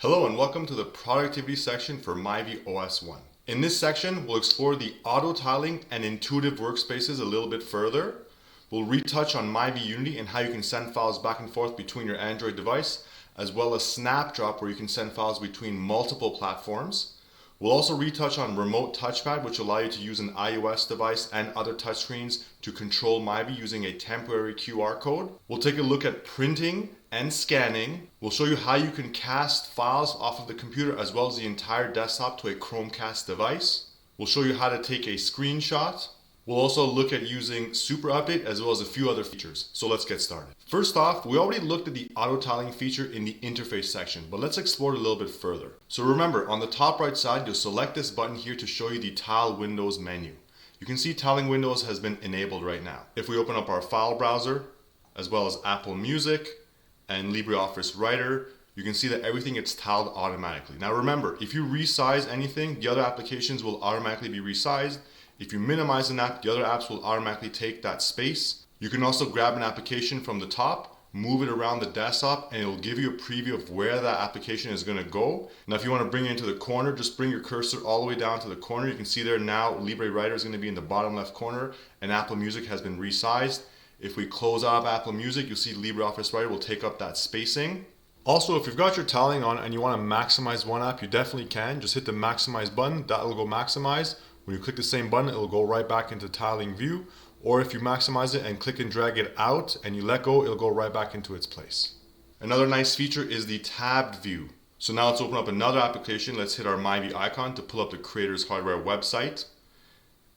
Hello and welcome to the productivity section for Myvi OS1. In this section, we'll explore the auto tiling and intuitive workspaces a little bit further. We'll retouch on Myvi Unity and how you can send files back and forth between your Android device, as well as Snapdrop where you can send files between multiple platforms. We'll also retouch on Remote Touchpad, which will allow you to use an iOS device and other touchscreens to control Myvi using a temporary QR code. We'll take a look at printing and scanning. We'll show you how you can cast files off of the computer as well as the entire desktop to a Chromecast device. We'll show you how to take a screenshot. We'll also look at using Super Update as well as a few other features. So let's get started. First off, we already looked at the auto tiling feature in the interface section, but let's explore it a little bit further. So remember, on the top right side, you'll select this button here to show you the Tile Windows menu. You can see Tiling Windows has been enabled right now. If we open up our file browser, as well as Apple Music and LibreOffice Writer, you can see that everything gets tiled automatically. Now remember, if you resize anything, the other applications will automatically be resized. If you minimize an app, the other apps will automatically take that space. You can also grab an application from the top, move it around the desktop, and it will give you a preview of where that application is going to go. Now if you want to bring it into the corner, just bring your cursor all the way down to the corner. You can see there now Libre Writer is going to be in the bottom left corner and Apple Music has been resized. If we close out of Apple Music, you'll see LibreOffice Writer will take up that spacing. Also, if you've got your tiling on and you want to maximize one app, you definitely can. Just hit the maximize button, that will go maximize. When you click the same button, it will go right back into tiling view. Or if you maximize it and click and drag it out and you let go, it'll go right back into its place. Another nice feature is the tabbed view. So now let's open up another application. Let's hit our Myvi icon to pull up the Creators Hardware website.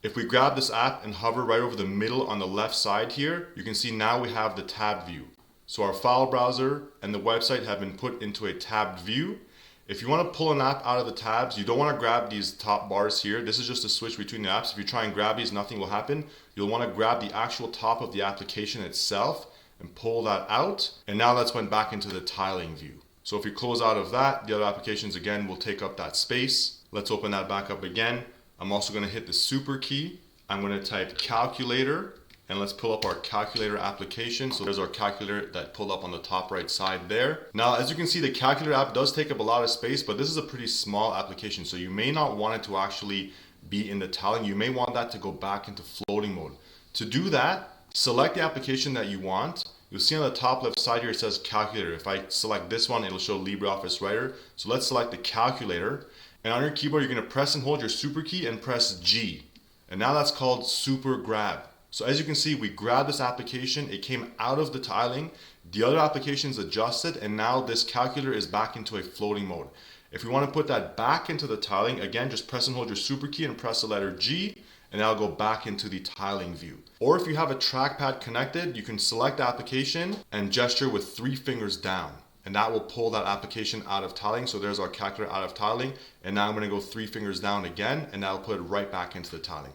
If we grab this app and hover right over the middle on the left side here, you can see now we have the tabbed view. So our file browser and the website have been put into a tabbed view. If you want to pull an app out of the tabs, you don't want to grab these top bars here. This is just a switch between the apps. If you try and grab these, nothing will happen. You'll want to grab the actual top of the application itself and pull that out. And now that's went back into the tiling view. So if you close out of that, the other applications again will take up that space. Let's open that back up again. I'm also going to hit the super key. I'm going to type calculator. And let's pull up our calculator application. So there's our calculator that pulled up on the top right side there. Now, as you can see, the calculator app does take up a lot of space, but this is a pretty small application. So you may not want it to actually be in the tiling. You may want that to go back into floating mode. To do that, select the application that you want. You'll see on the top left side here, it says calculator. If I select this one, it'll show LibreOffice Writer. So let's select the calculator. And on your keyboard, you're going to press and hold your super key and press G. And now that's called super grab. So as you can see, we grabbed this application, it came out of the tiling, the other applications adjusted, and now this calculator is back into a floating mode. If you want to put that back into the tiling, again, just press and hold your super key and press the letter G, and that'll go back into the tiling view. Or if you have a trackpad connected, you can select the application and gesture with 3 fingers down, and that will pull that application out of tiling. So there's our calculator out of tiling, and now I'm going to go 3 fingers down again, and that'll put it right back into the tiling.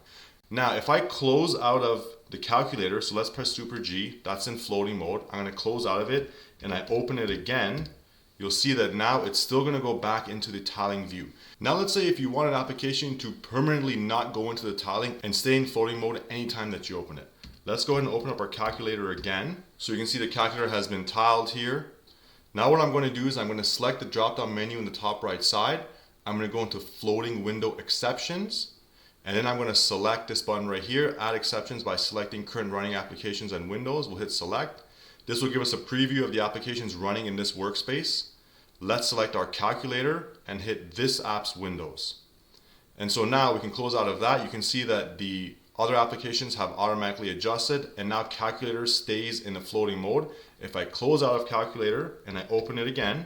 Now, if I close out of the calculator, so let's press Super G, that's in floating mode. I'm going to close out of it and I open it again. You'll see that now it's still going to go back into the tiling view. Now, let's say if you want an application to permanently not go into the tiling and stay in floating mode anytime that you open it. Let's go ahead and open up our calculator again. So you can see the calculator has been tiled here. Now what I'm going to do is I'm going to select the drop-down menu in the top right side. I'm going to go into floating window exceptions. And then I'm going to select this button right here, add exceptions by selecting current running applications and windows. We'll hit select. This will give us a preview of the applications running in this workspace. Let's select our calculator and hit this app's windows. And so now we can close out of that. You can see that the other applications have automatically adjusted and now calculator stays in the floating mode. If I close out of calculator and I open it again,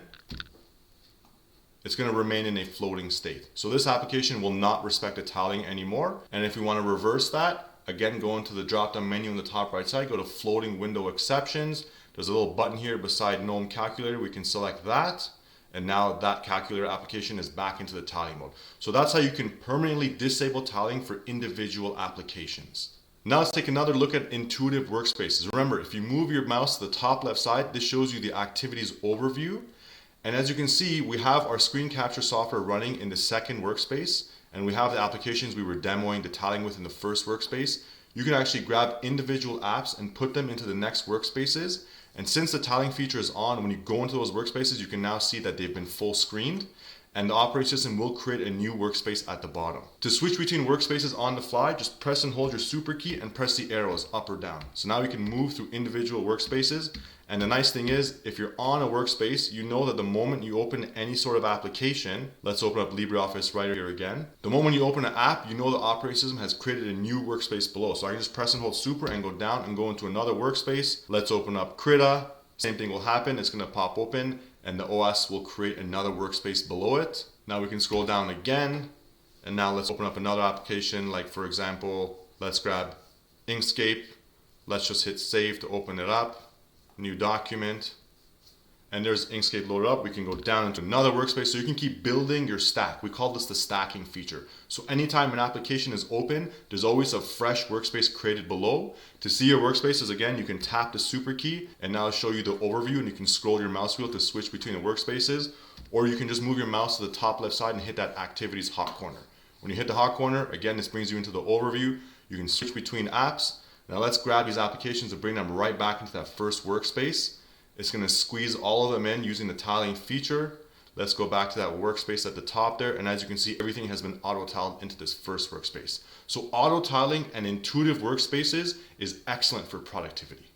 it's going to remain in a floating state. So this application will not respect the tiling anymore. And if we want to reverse that, again, go into the drop-down menu on the top right side, go to floating window exceptions. There's a little button here beside GNOME calculator. We can select that. And now that calculator application is back into the tiling mode. So that's how you can permanently disable tiling for individual applications. Now let's take another look at intuitive workspaces. Remember, if you move your mouse to the top left side, this shows you the activities overview. And as you can see, we have our screen capture software running in the second workspace, and we have the applications we were demoing the tiling with in the first workspace. You can actually grab individual apps and put them into the next workspaces, And since the tiling feature is on, when you go into those workspaces, you can now see that they've been full screened, and the operating system will create a new workspace at the bottom. To switch between workspaces on the fly, just press and hold your super key and press the arrows up or down. So now we can move through individual workspaces. And the nice thing is, if you're on a workspace, you know that the moment you open any sort of application, let's open up LibreOffice right here again. The moment you open an app, you know the operating system has created a new workspace below. So I can just press and hold super and go down and go into another workspace. Let's open up Krita. Same thing will happen. It's going to pop open and the OS will create another workspace below it. Now we can scroll down again. And now let's open up another application. Like for example, let's grab Inkscape. Let's just hit save to open it up. New document. And there's Inkscape loaded up. We can go down into another workspace, so you can keep building your stack. We call this the stacking feature. So anytime an application is open, there's always a fresh workspace created below. To see your workspaces again, you can tap the super key and now show you the overview, and you can scroll your mouse wheel to switch between the workspaces, or you can just move your mouse to the top left side and hit that activities hot corner. When you hit the hot corner, again, this brings you into the overview. You can switch between apps. Now let's grab these applications and bring them right back into that first workspace. It's going to squeeze all of them in using the tiling feature. Let's go back to that workspace at the top there. And as you can see, everything has been auto-tiled into this first workspace. So auto-tiling and intuitive workspaces is excellent for productivity.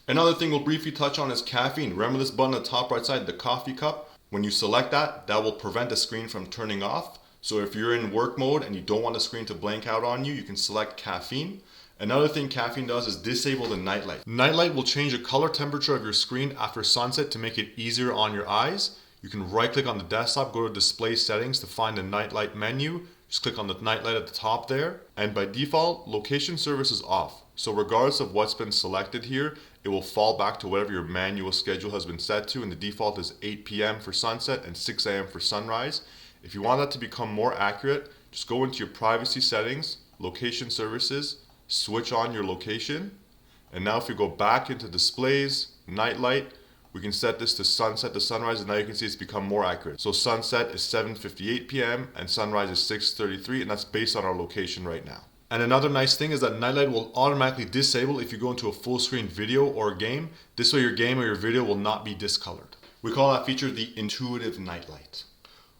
Another thing we'll briefly touch on is Caffeine. Remember this button on the top right side, the coffee cup? When you select that, that will prevent the screen from turning off. So if you're in work mode and you don't want the screen to blank out on you, you can select Caffeine. Another thing Caffeine does is disable the nightlight. Nightlight will change the color temperature of your screen after sunset to make it easier on your eyes. You can right click on the desktop, go to display settings to find the nightlight menu. Just click on the nightlight at the top there. And by default, location service is off. So regardless of what's been selected here, it will fall back to whatever your manual schedule has been set to. And the default is 8 p.m. for sunset and 6 a.m. for sunrise. If you want that to become more accurate, just go into your privacy settings, location services, switch on your location, and now if you go back into displays, nightlight, we can set this to sunset to sunrise, and now you can see it's become more accurate. So sunset is 7:58 p.m. and sunrise is 6:33, and that's based on our location right now. And another nice thing is that nightlight will automatically disable if you go into a full screen video or game. This way your game or your video will not be discolored. We call that feature the intuitive nightlight.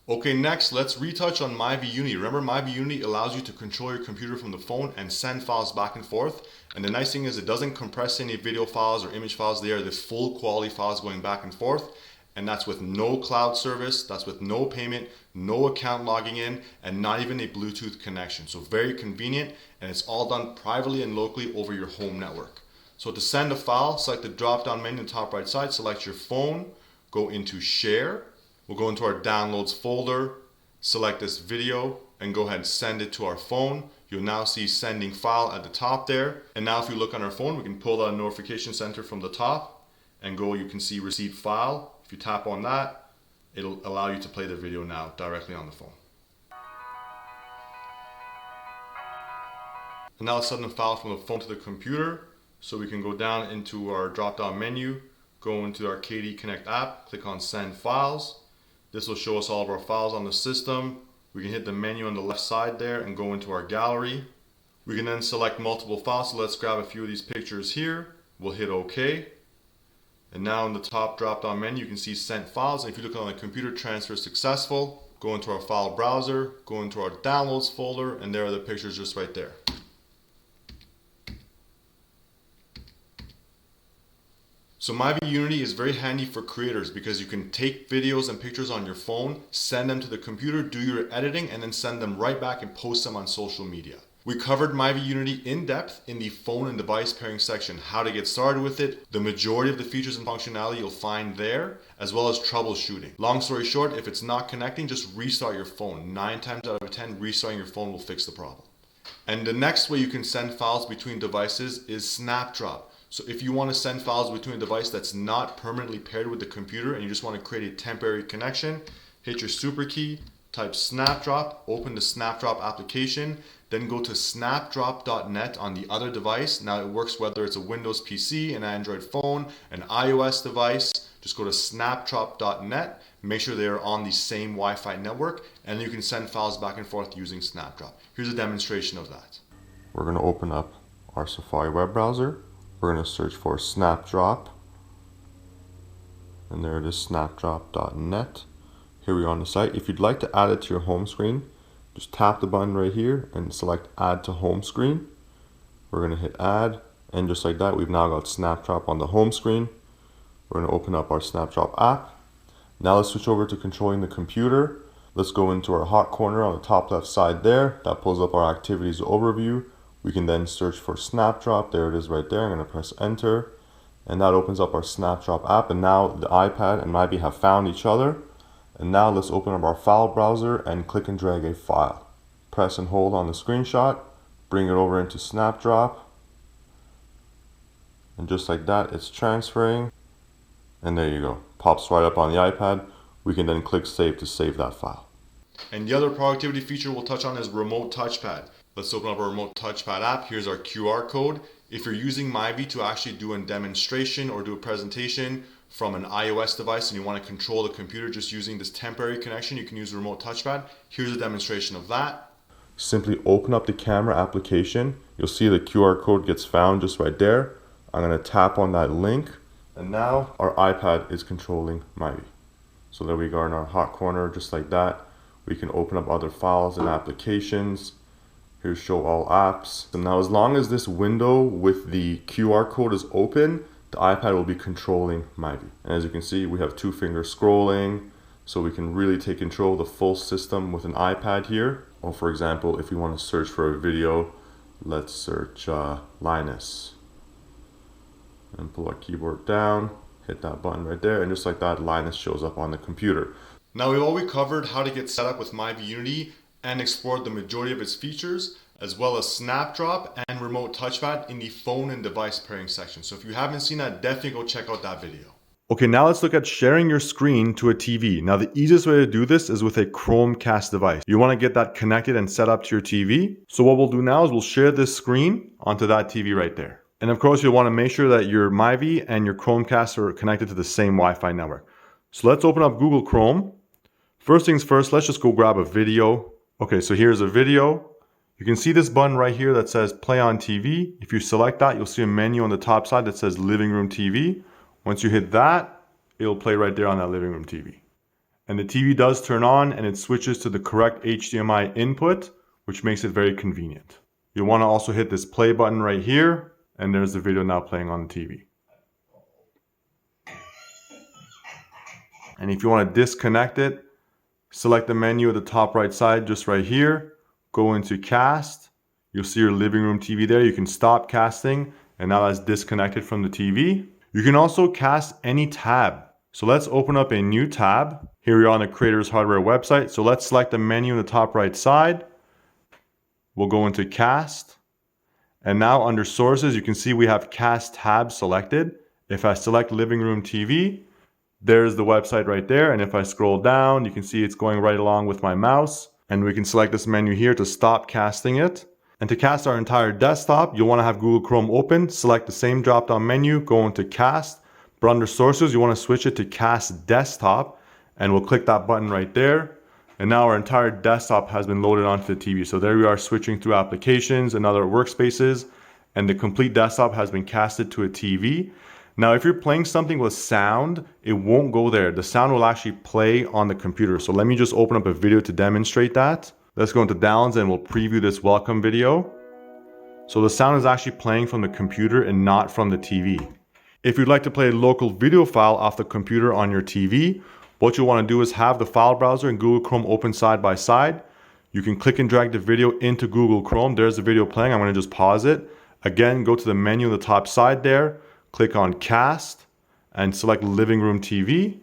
Okay, next let's retouch on Myvi Unity. Remember, Myvi Unity allows you to control your computer from the phone and send files back and forth. And the nice thing is it doesn't compress any video files or image files. They are the full quality files going back and forth. And that's with no cloud service, that's with no payment, no account logging in, and not even a Bluetooth connection. So very convenient, and it's all done privately and locally over your home network. So to send a file, select the drop-down menu on the top right side, select your phone, go into Share. We'll go into our Downloads folder, select this video, and go ahead and send it to our phone. You'll now see Sending File at the top there. And now if you look on our phone, we can pull the notification center from the top and go, you can see Received File. If you tap on that, it'll allow you to play the video now directly on the phone. And now let's send the file from the phone to the computer. So we can go down into our drop-down menu, go into our KDE Connect app, click on Send Files. This will show us all of our files on the system. We can hit the menu on the left side there and go into our gallery. We can then select multiple files. So let's grab a few of these pictures here. We'll hit OK. And now in the top drop-down menu, you can see Sent Files. And if you look on the computer, transfer successful. Go into our file browser, go into our Downloads folder, and there are the pictures just right there. So Myvi Unity is very handy for creators because you can take videos and pictures on your phone, send them to the computer, do your editing, and then send them right back and post them on social media. We covered Myvi Unity in depth in the phone and device pairing section, how to get started with it, the majority of the features and functionality you'll find there, as well as troubleshooting. Long story short, if it's not connecting, just restart your phone. 9 times out of 10, restarting your phone will fix the problem. And the next way you can send files between devices is Snapdrop. So if you want to send files between a device that's not permanently paired with the computer and you just want to create a temporary connection, hit your super key, type Snapdrop, open the Snapdrop application, then go to snapdrop.net on the other device. Now it works whether it's a Windows PC, an Android phone, an iOS device. Just go to snapdrop.net, make sure they are on the same Wi-Fi network, and you can send files back and forth using Snapdrop. Here's a demonstration of that. We're going to open up our Safari web browser. We're going to search for Snapdrop, And there it is, snapdrop.net. Here we are on the site. If you'd like to add it to your home screen, just tap the button right here and select add to home screen. We're going to hit add, and just like that, we've now got Snapdrop on the home screen. We're going to open up our Snapdrop app. Now let's switch over to controlling the computer. Let's go into our hot corner on the top left side there. That pulls up our activities overview. We can then search for Snapdrop. There it is right there. I'm going to press enter. And that opens up our Snapdrop app. And now the iPad and Myvi have found each other. And now let's open up our file browser and click and drag a file. Press and hold on the screenshot. Bring it over into Snapdrop. And just like that, it's transferring. And there you go. Pops right up on the iPad. We can then click save to save that file. And the other productivity feature we'll touch on is remote touchpad. Let's open up our remote touchpad app. Here's our QR code. If you're using Myvi to actually do a demonstration or do a presentation from an iOS device and you want to control the computer just using this temporary connection, you can use remote touchpad. Here's a demonstration of that. Simply open up the camera application. You'll see the QR code gets found just right there. I'm going to tap on that link. And now our iPad is controlling Myvi. So there we go in our hot corner, just like that. We can open up other files and applications. Here's show all apps. And now as long as this window with the QR code is open, the iPad will be controlling Myvi. And as you can see, we have 2-finger scrolling. So we can really take control of the full system with an iPad here. Or for example, if we want to search for a video, let's search Linus. And pull our keyboard down, hit that button right there, and just like that, Linus shows up on the computer. Now we've already covered how to get set up with Myvi Unity and explored the majority of its features, as well as Snapdrop and remote touchpad in the phone and device pairing section. So if you haven't seen that, definitely go check out that video. Okay, now let's look at sharing your screen to a TV. Now the easiest way to do this is with a Chromecast device. You want to get that connected and set up to your TV. So what we'll do now is we'll share this screen onto that TV right there. And of course, you'll want to make sure that your Myvi and your Chromecast are connected to the same Wi-Fi network. So let's open up Google Chrome. First things first, let's just go grab a video. Okay, so here's a video. You can see this button right here that says play on TV. If you select that, you'll see a menu on the top side that says living room TV. Once you hit that, it'll play right there on that living room TV. And the TV does turn on and it switches to the correct HDMI input, which makes it very convenient. You'll want to also hit this play button right here. And there's the video now playing on the TV. And if you want to disconnect it, select the menu at the top right side, just right here. Go into cast. You'll see your living room TV there. You can stop casting, and now that's disconnected from the TV. You can also cast any tab. So let's open up a new tab. Here we are on the Creators Hardware website. So let's select the menu in the top right side. We'll go into cast. And now under sources, you can see we have cast tab selected. If I select living room TV, there's the website right there. And if I scroll down, you can see it's going right along with my mouse. And we can select this menu here to stop casting it. And to cast our entire desktop, you'll want to have Google Chrome open, select the same drop-down menu, go into cast. But under sources, you want to switch it to cast desktop. And we'll click that button right there. And now our entire desktop has been loaded onto the TV. So there we are switching through applications and other workspaces. And the complete desktop has been casted to a TV. Now, if you're playing something with sound, it won't go there. The sound will actually play on the computer. So let me just open up a video to demonstrate that. Let's go into downloads and we'll preview this welcome video. So the sound is actually playing from the computer and not from the TV. If you'd like to play a local video file off the computer on your TV, what you'll want to do is have the file browser and Google Chrome open side by side. You can click and drag the video into Google Chrome. There's the video playing. I'm going to just pause it. Again, go to the menu on the top side there. Click on Cast and select Living Room TV.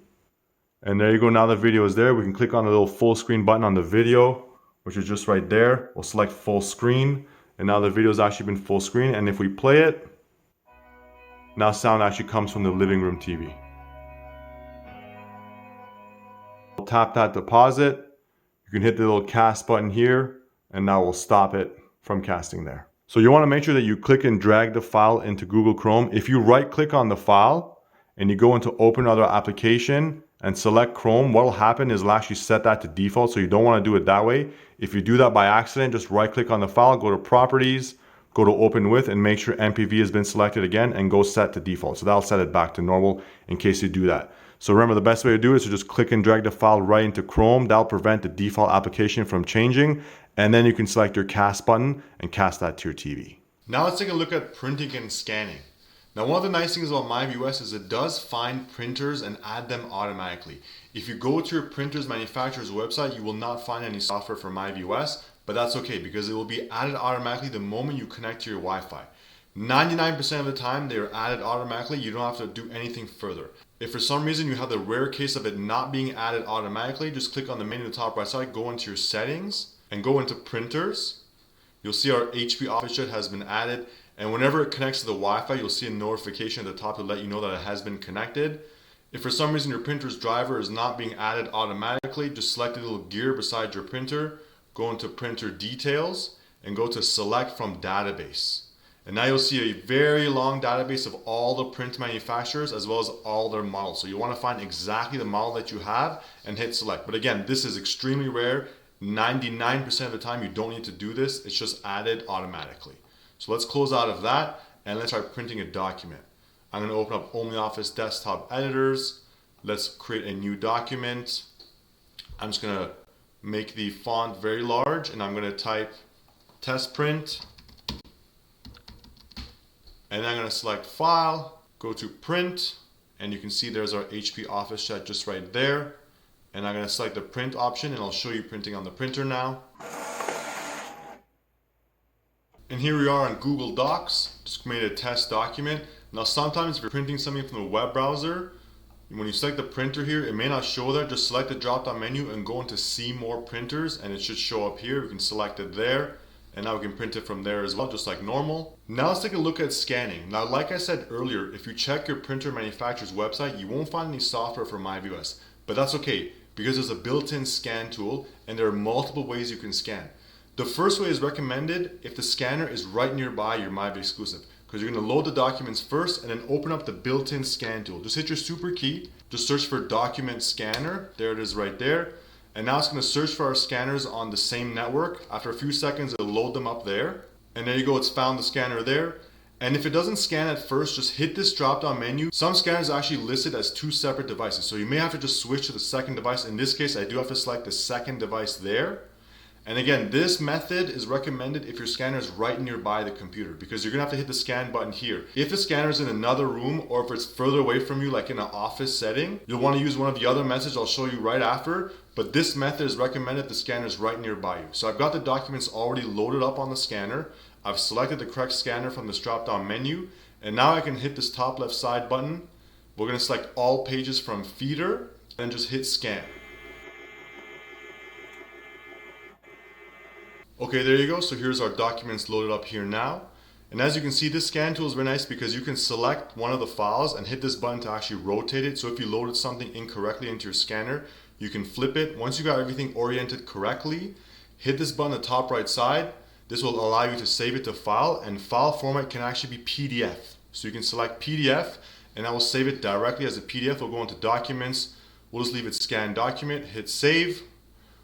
And there you go. Now the video is there. We can click on the little full screen button on the video, which is just right there. We'll select full screen. And now the video has actually been full screen. And if we play it, now sound actually comes from the living room TV. We'll tap that to pause it. You can hit the little cast button here, and now we'll stop it from casting there. So you want to make sure that you click and drag the file into Google Chrome. If you right click on the file and you go into open other application and select Chrome, what will happen is it'll actually set that to default. So you don't want to do it that way. If you do that by accident, just right click on the file, go to properties, go to open with, and make sure MPV has been selected again and go set to default. So that'll set it back to normal in case you do that. So remember, the best way to do it is to just click and drag the file right into Chrome. That'll prevent the default application from changing. And then you can select your cast button and cast that to your TV. Now let's take a look at printing and scanning. Now one of the nice things about Myvi OS is it does find printers and add them automatically. If you go to your printer's manufacturer's website, you will not find any software for Myvi OS, but that's okay because it will be added automatically the moment you connect to your Wi-Fi. 99% of the time they are added automatically. You don't have to do anything further. If for some reason you have the rare case of it not being added automatically, just click on the menu in the top right side, go into your settings and go into printers. You'll see our HP OfficeJet has been added, and whenever it connects to the Wi-Fi, you'll see a notification at the top to let you know that it has been connected. If for some reason your printer's driver is not being added automatically, just select the little gear beside your printer, go into printer details and go to select from database. And now you'll see a very long database of all the print manufacturers as well as all their models. So you want to find exactly the model that you have and hit select. But again, this is extremely rare. 99% of the time you don't need to do this. It's just added automatically. So let's close out of that and let's try printing a document. I'm going to open up OmniOffice desktop editors. Let's create a new document. I'm just going to make the font very large and I'm going to type test print. And then I'm going to select file, go to print, and you can see there's our HP OfficeJet just right there. And I'm going to select the print option and I'll show you printing on the printer now. And here we are on Google Docs, just made a test document. Now sometimes if you're printing something from the web browser, when you select the printer here, it may not show there. Just select the drop down menu and go into see more printers and it should show up here. We can select it there. And now we can print it from there as well, just like normal. Now let's take a look at scanning. Now, like I said earlier, if you check your printer manufacturer's website, you won't find any software for Myvi OS. But that's okay, because there's a built-in scan tool, and there are multiple ways you can scan. The first way is recommended if the scanner is right nearby your Myvi exclusive, because you're going to load the documents first and then open up the built-in scan tool. Just hit your super key, just search for document scanner. There it is right there. And now it's going to search for our scanners on the same network. After a few seconds, it'll load them up there. And there you go, it's found the scanner there. And if it doesn't scan at first, just hit this drop-down menu. Some scanners are actually listed as two separate devices. So you may have to just switch to the second device. In this case, I do have to select the second device there. And again, this method is recommended if your scanner is right nearby the computer, because you're gonna have to hit the scan button here. If the scanner is in another room or if it's further away from you, like in an office setting, you'll wanna use one of the other methods I'll show you right after, but this method is recommended if the scanner is right nearby you. So I've got the documents already loaded up on the scanner. I've selected the correct scanner from this drop-down menu, and now I can hit this top left side button. We're gonna select all pages from feeder and just hit scan. Okay, there you go. So here's our documents loaded up here now. And as you can see, this scan tool is very nice because you can select one of the files and hit this button to actually rotate it. So if you loaded something incorrectly into your scanner, you can flip it. Once you got everything oriented correctly, hit this button on the top right side. This will allow you to save it to file, and file format can actually be PDF. So you can select PDF and I will save it directly as a PDF. We'll go into documents. We'll just leave it scanned document, hit save.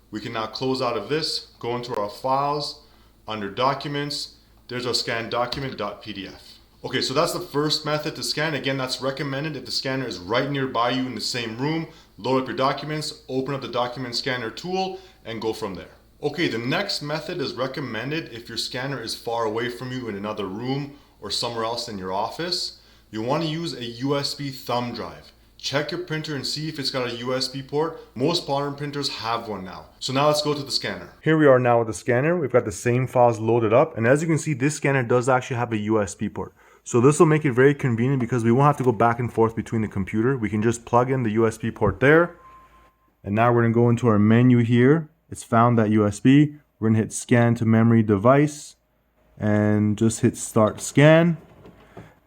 We can now close out of this, go into our files, under documents, there's our scanned document.pdf. Okay, so that's the first method to scan. Again, that's recommended if the scanner is right nearby you in the same room. Load up your documents, open up the document scanner tool, and go from there. Okay, the next method is recommended if your scanner is far away from you in another room or somewhere else in your office. You want to use a USB thumb drive. Check your printer and see if it's got a USB port. Most modern printers have one now. So now let's go to the scanner. Here we are now with the scanner. We've got the same files loaded up. And as you can see, this scanner does actually have a USB port. So this will make it very convenient because we won't have to go back and forth between the computer. We can just plug in the USB port there. And now we're going to go into our menu here. It's found that USB. We're going to hit scan to memory device and just hit start scan.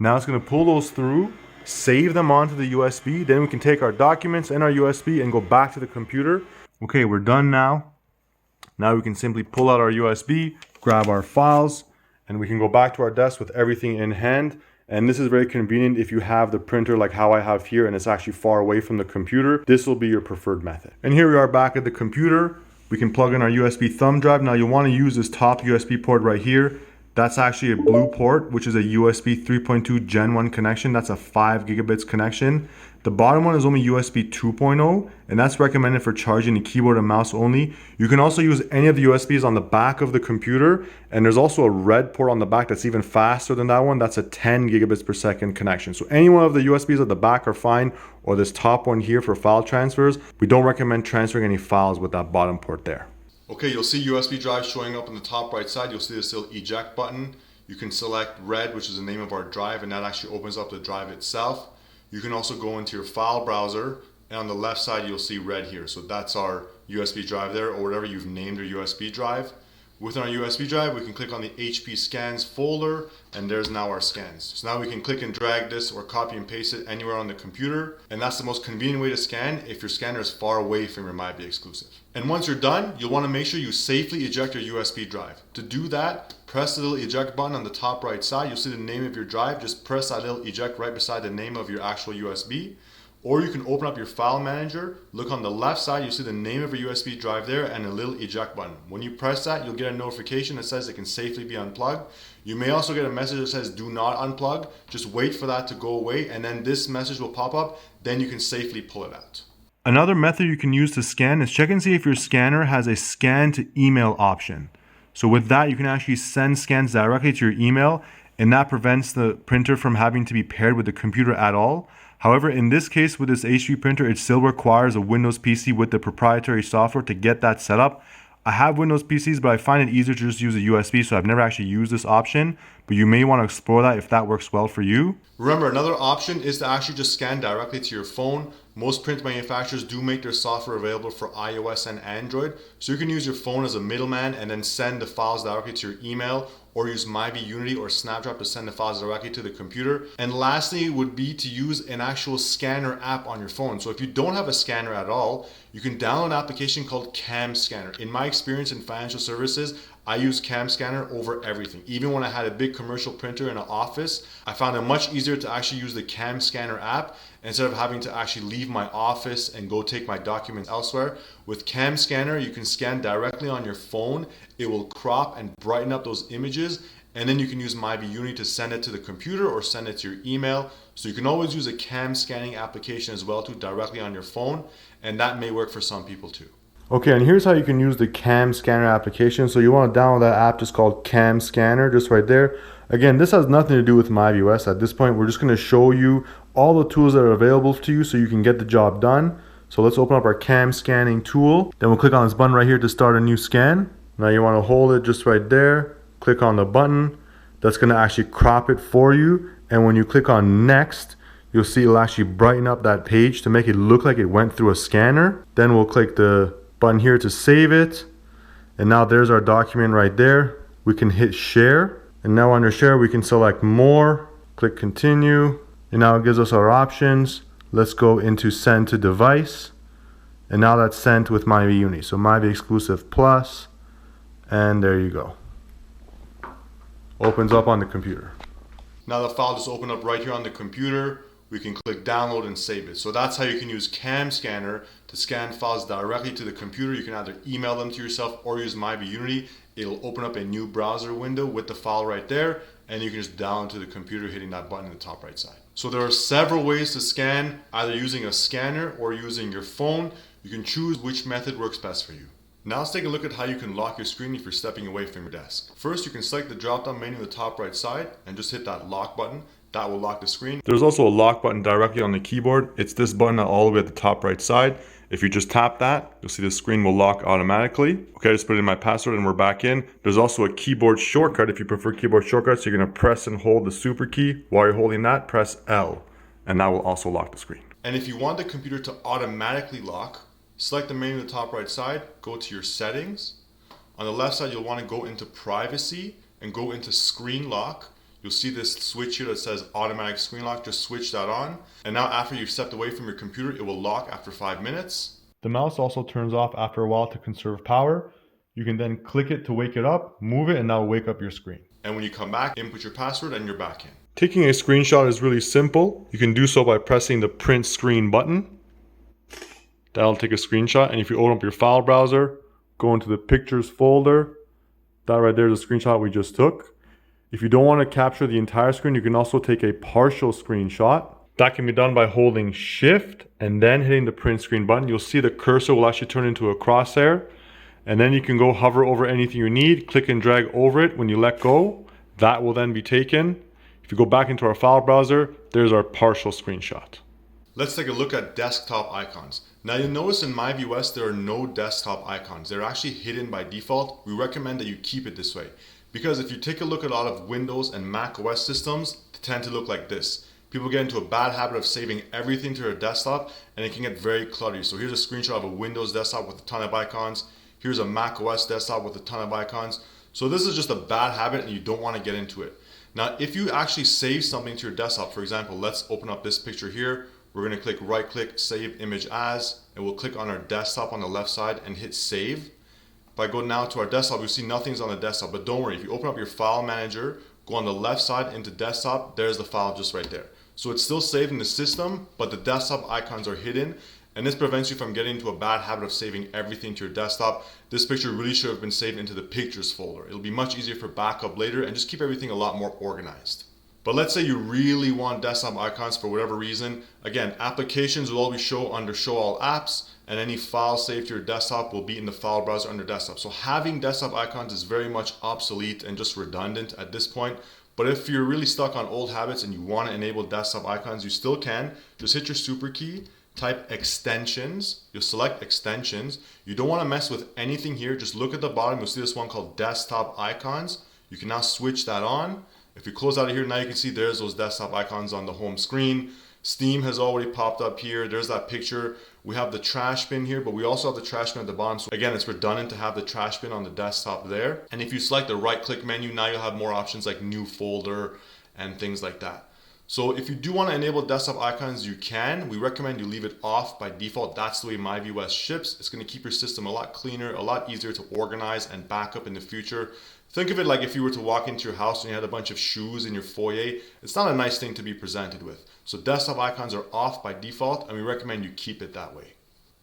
Now it's going to pull those through, save them onto the USB. Then we can take our documents and our USB and go back to the computer. Okay, we're done now. Now we can simply pull out our USB, grab our files, and we can go back to our desk with everything in hand. And this is very convenient if you have the printer like how I have here and it's actually far away from the computer. This will be your preferred method. And here we are back at the computer. We can plug in our USB thumb drive. Now you'll want to use this top USB port right here. That's actually a blue port, which is a USB 3.2 Gen 1 connection. That's a 5 gigabits connection. The bottom one is only USB 2.0, and that's recommended for charging the keyboard and mouse only. You can also use any of the USBs on the back of the computer, and there's also a red port on the back that's even faster than that one. That's a 10 gigabits per second connection. So any one of the USBs at the back are fine, or this top one here for file transfers. We don't recommend transferring any files with that bottom port there. Okay, you'll see USB drive showing up on the top right side. You'll see this little eject button. You can select red, which is the name of our drive, and that actually opens up the drive itself. You can also go into your file browser, and on the left side you'll see red here. So that's our USB drive there, or whatever you've named your USB drive. Within our USB drive, we can click on the HP scans folder, and there's now our scans. So now we can click and drag this or copy and paste it anywhere on the computer, and that's the most convenient way to scan if your scanner is far away from your Myvi exclusive. And once you're done, you'll want to make sure you safely eject your USB drive. To do that, press the little eject button on the top right side. You'll see the name of your drive. Just press that little eject right beside the name of your actual USB. Or you can open up your file manager, look on the left side, you'll see the name of your USB drive there and a little eject button. When you press that, you'll get a notification that says it can safely be unplugged. You may also get a message that says do not unplug. Just wait for that to go away, and then this message will pop up. Then you can safely pull it out. Another method you can use to scan is check and see if your scanner has a scan to email option. So with that, you can actually send scans directly to your email, and that prevents the printer from having to be paired with the computer at all. However, in this case with this HP printer, it still requires a Windows PC with the proprietary software to get that set up. I have Windows PCs, but I find it easier to just use a USB, so I've never actually used this option, but you may want to explore that if that works well for you. Remember, another option is to actually just scan directly to your phone. Most print manufacturers do make their software available for iOS and Android, so you can use your phone as a middleman and then send the files directly to your email, or use Myvi Unity or Snapdraft to send the files directly to the computer. And lastly would be to use an actual scanner app on your phone. So if you don't have a scanner at all, you can download an application called Cam Scanner. In my experience in financial services, I use Cam Scanner over everything. Even when I had a big commercial printer in an office, I found it much easier to actually use the Cam Scanner app instead of having to actually leave my office and go take my documents elsewhere. With Cam Scanner, you can scan directly on your phone. It will crop and brighten up those images, and then you can use Myvi Unity to send it to the computer or send it to your email. So you can always use a cam scanning application as well too, directly on your phone, and that may work for some people too. Okay, and here's how you can use the Cam Scanner application. So you want to download that app just called Cam Scanner, just right there. Again, this has nothing to do with Myvi OS. At this point, we're just going to show you all the tools that are available to you so you can get the job done. So let's open up our Cam Scanning tool. Then we'll click on this button right here to start a new scan. Now you want to hold it just right there. Click on the button. That's going to actually crop it for you. And when you click on next, you'll see it'll actually brighten up that page to make it look like it went through a scanner. Then we'll click the button here to save it. And now there's our document right there. We can hit share. And now under share, we can select more, click continue. And now it gives us our options. Let's go into send to device. And now that's sent with Myvi Unity. So Myvi exclusive plus. And there you go. Opens up on the computer. Now the file just opened up right here on the computer. We can click download and save it. So that's how you can use Cam Scanner to scan files directly to the computer. You can either email them to yourself or use Myvi Unity. It'll open up a new browser window with the file right there, and you can just download to the computer hitting that button in the top right side. So there are several ways to scan, either using a scanner or using your phone. You can choose which method works best for you. Now let's take a look at how you can lock your screen if you're stepping away from your desk. First, you can select the drop-down menu in the top right side and just hit that lock button. That will lock the screen. There's also a lock button directly on the keyboard. It's this button all the way at the top right side. If you just tap that, you'll see the screen will lock automatically. Okay, I just put in my password and we're back in. There's also a keyboard shortcut. If you prefer keyboard shortcuts, you're gonna press and hold the super key. While you're holding that, press L, and that will also lock the screen. And if you want the computer to automatically lock, select the menu in the top right side, go to your settings. On the left side, you'll want to go into privacy and go into screen lock. You'll see this switch here that says automatic screen lock. Just switch that on. And now after you've stepped away from your computer, it will lock after 5 minutes. The mouse also turns off after a while to conserve power. You can then click it to wake it up, move it, and that will wake up your screen. And when you come back, input your password and you're back in. Taking a screenshot is really simple. You can do so by pressing the print screen button. That'll take a screenshot. And if you open up your file browser, go into the pictures folder. That right there is a screenshot we just took. If you don't want to capture the entire screen, you can also take a partial screenshot. That can be done by holding Shift and then hitting the print screen button. You'll see the cursor will actually turn into a crosshair. And then you can go hover over anything you need, click and drag over it. When you let go, that will then be taken. If you go back into our file browser, there's our partial screenshot. Let's take a look at desktop icons. Now you'll notice in Myvi OS there are no desktop icons. They're actually hidden by default. We recommend that you keep it this way, because if you take a look at a lot of Windows and Mac OS systems, they tend to look like this. People get into a bad habit of saving everything to their desktop, and it can get very cluttery. So here's a screenshot of a Windows desktop with a ton of icons. Here's a Mac OS desktop with a ton of icons. So this is just a bad habit and you don't want to get into it. Now, if you actually save something to your desktop, for example, let's open up this picture here. We're going to click right click, save image as, and we'll click on our desktop on the left side and hit save. If I go now to our desktop, you'll see nothing's on the desktop, but don't worry, if you open up your file manager, go on the left side into desktop, there's the file just right there. So it's still saved in the system, but the desktop icons are hidden, and this prevents you from getting into a bad habit of saving everything to your desktop. This picture really should have been saved into the pictures folder. It'll be much easier for backup later and just keep everything a lot more organized. But let's say you really want desktop icons for whatever reason. Again, applications will always show under show all apps, and any file saved to your desktop will be in the file browser under desktop. So having desktop icons is very much obsolete and just redundant at this point. But if you're really stuck on old habits and you want to enable desktop icons, you still can. Just hit your super key, type extensions, you'll select extensions. You don't want to mess with anything here. Just look at the bottom, you'll see this one called desktop icons. You can now switch that on. If you close out of here, now you can see there's those desktop icons on the home screen. Steam has already popped up here. There's that picture. We have the trash bin here, but we also have the trash bin at the bottom. So again, it's redundant to have the trash bin on the desktop there. And if you select the right click menu, now you'll have more options like new folder and things like that. So if you do want to enable desktop icons, you can. We recommend you leave it off by default. That's the way Myvi OS ships. It's going to keep your system a lot cleaner, a lot easier to organize and back up in the future. Think of it like if you were to walk into your house and you had a bunch of shoes in your foyer. It's not a nice thing to be presented with. So desktop icons are off by default, and we recommend you keep it that way.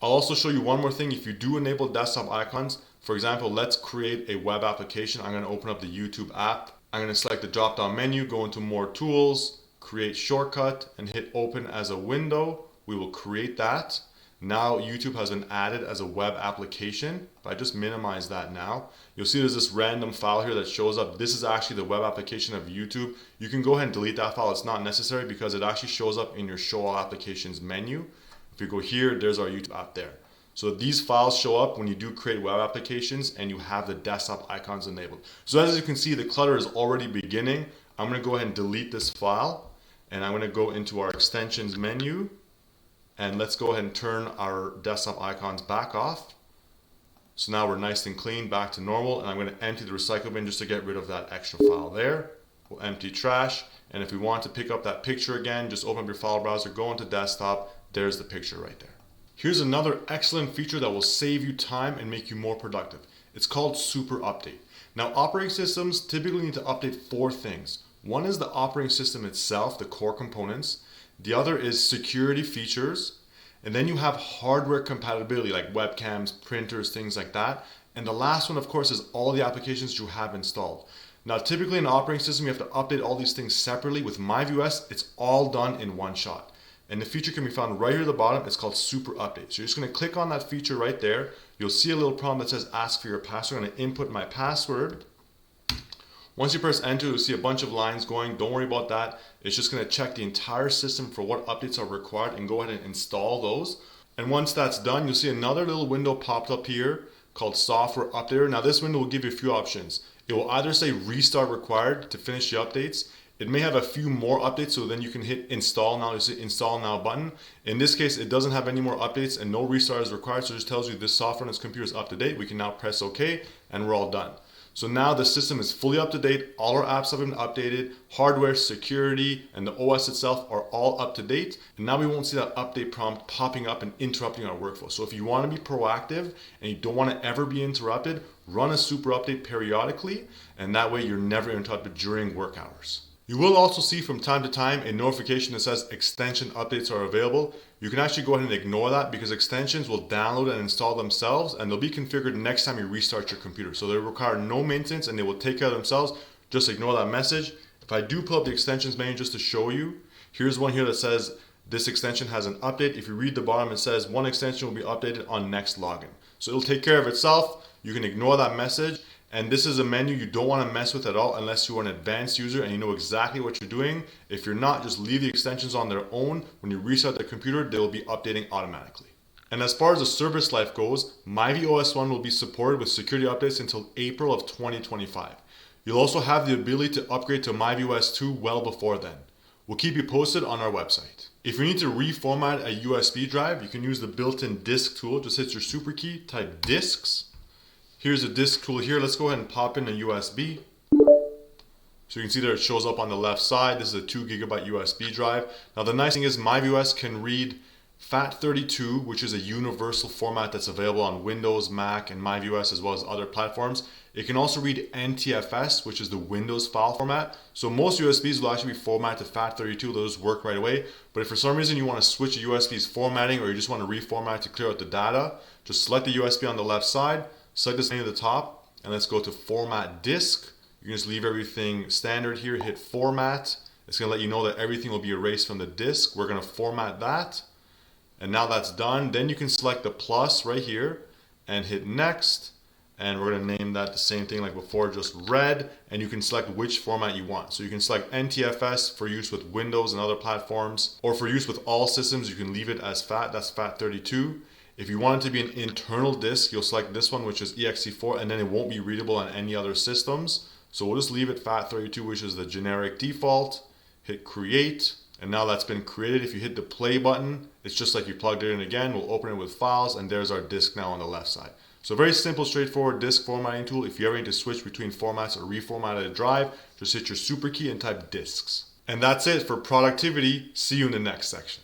I'll also show you one more thing. If you do enable desktop icons, for example, let's create a web application. I'm going to open up the YouTube app. I'm going to select the drop-down menu, go into more tools, create shortcut, and hit open as a window. We will create that. Now YouTube has been added as a web application. If I just minimize that now, you'll see there's this random file here that shows up. This is actually the web application of YouTube. You can go ahead and delete that file. It's not necessary because it actually shows up in your show all applications menu. If you go here, there's our YouTube app there. So these files show up when you do create web applications and you have the desktop icons enabled. So as you can see, the clutter is already beginning. I'm going to go ahead and delete this file, and I'm going to go into our extensions menu. And let's go ahead and turn our desktop icons back off. So now we're nice and clean, back to normal. And I'm going to empty the recycle bin just to get rid of that extra file there. We'll empty trash. And if we want to pick up that picture again, just open up your file browser, go into desktop. There's the picture right there. Here's another excellent feature that will save you time and make you more productive. It's called Super Update. Now, operating systems typically need to update 4 things. One is the operating system itself, the core components. The other is security features, and then you have hardware compatibility like webcams, printers, things like that. And the last one, of course, is all the applications you have installed. Now, typically in an operating system, you have to update all these things separately. With Myvi OS, it's all done in one shot. And the feature can be found right here at the bottom. It's called Super Update. So you're just going to click on that feature right there. You'll see a little prompt that says ask for your password. I'm going to input my password. Once you press enter, you'll see a bunch of lines going. Don't worry about that. It's just going to check the entire system for what updates are required and go ahead and install those. And once that's done, you'll see another little window popped up here called Software Updater. Now this window will give you a few options. It will either say restart required to finish the updates. It may have a few more updates, so then you can hit install now. You see install now button. In this case, it doesn't have any more updates and no restart is required. So it just tells you this software on this computer is up to date. We can now press OK and we're all done. So now the system is fully up to date. All our apps have been updated. Hardware, security, and the OS itself are all up to date. And now we won't see that update prompt popping up and interrupting our workflow. So if you want to be proactive and you don't want to ever be interrupted, run a super update periodically. And that way you're never interrupted during work hours. You will also see from time to time a notification that says extension updates are available. You can actually go ahead and ignore that because extensions will download and install themselves and they'll be configured next time you restart your computer. So they require no maintenance and they will take care of themselves. just ignore that message. If I do pull up the extensions menu just to show you, here's one here that says this extension has an update. If you read the bottom, it says one extension will be updated on next login. So it'll take care of itself. You can ignore that message. And this is a menu you don't want to mess with at all unless you are an advanced user and you know exactly what you're doing. If you're not, just leave the extensions on their own. When you restart the computer, they'll be updating automatically. And as far as the service life goes, Myvi OS1 will be supported with security updates until April of 2025. You'll also have the ability to upgrade to Myvi OS2 well before then. We'll keep you posted on our website. If you need to reformat a USB drive, you can use the built-in disk tool. Just hit your super key, type disks. Here's a disk tool here. Let's go ahead and pop in a USB. So you can see that it shows up on the left side. This is a 2 GB USB drive. Now the nice thing is Myvi OS can read FAT32, which is a universal format that's available on Windows, Mac, and Myvi OS as well as other platforms. It can also read NTFS, which is the Windows file format. So most USBs will actually be formatted to FAT32. Those work right away. But if for some reason you want to switch a USB's formatting or you just want to reformat to clear out the data, just select the USB on the left side, select this menu at the top, and let's go to Format Disk. You can just leave everything standard here, hit Format. It's going to let you know that everything will be erased from the disk. We're going to format that. And now that's done. Then you can select the plus right here and hit Next. And we're going to name that the same thing like before, just red. And you can select which format you want. So you can select NTFS for use with Windows and other platforms. Or for use with all systems, you can leave it as FAT. That's FAT32. If you want it to be an internal disk, you'll select this one, which is exe4, and then it won't be readable on any other systems. So we'll just leave it FAT32, which is the generic default. Hit Create. And now that's been created. If you hit the play button, it's just like you plugged it in again. We'll open it with files, and there's our disk now on the left side. So very simple, straightforward disk formatting tool. If you ever need to switch between formats or reformat a drive, just hit your super key and type disks. And that's it for productivity. See you in the next section.